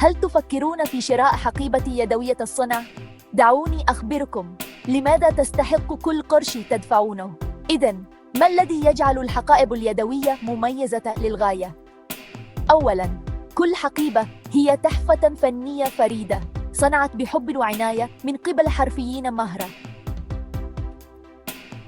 هل تفكرون في شراء حقيبة يدوية الصنع؟ دعوني أخبركم لماذا تستحق كل قرش تدفعونه. إذن، ما الذي يجعل الحقائب اليدوية مميزة للغاية؟ أولاً، كل حقيبة هي تحفة فنية فريدة صنعت بحب وعناية من قبل حرفيين مهرة.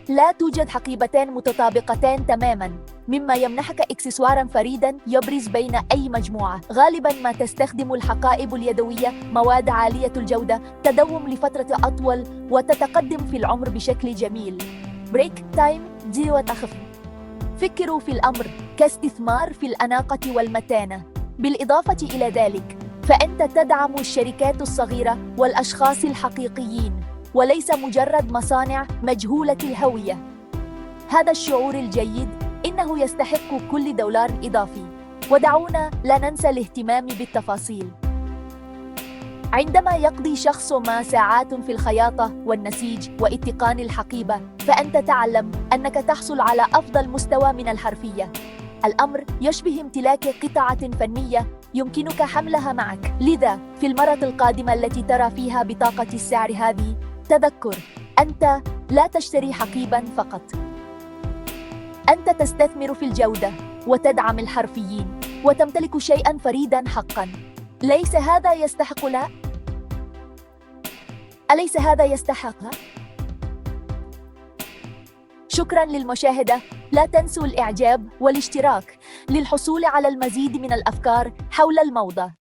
لا توجد حقيبتان متطابقتان تماماً، مما يمنحك إكسسواراً فريداً يبرز بين أي مجموعة. غالباً ما تستخدم الحقائب اليدوية مواد عالية الجودة تدوم لفترة أطول وتتقدم في العمر بشكل جميل. بريك تايم دي وتخف. فكروا في الأمر كاستثمار في الأناقة والمتانة. بالإضافة إلى ذلك، فأنت تدعم الشركات الصغيرة والأشخاص الحقيقيين، وليس مجرد مصانع مجهولة الهوية. هذا الشعور الجيد إنه يستحق كل دولار إضافي. ودعونا لا ننسى الاهتمام بالتفاصيل. عندما يقضي شخص ما ساعات في الخياطة والنسيج واتقان الحقيبة، فأنت تعلم أنك تحصل على أفضل مستوى من الحرفية. الأمر يشبه امتلاك قطعة فنية يمكنك حملها معك. لذا في المرة القادمة التي ترى فيها بطاقة السعر هذه، تذكر أنت لا تشتري حقيباً فقط، أنت تستثمر في الجودة وتدعم الحرفيين وتمتلك شيئاً فريداً حقاً. ليس هذا يستحق؟ لا؟ أليس هذا يستحق؟ شكراً للمشاهدة. لا تنسوا الإعجاب والاشتراك للحصول على المزيد من الأفكار حول الموضة.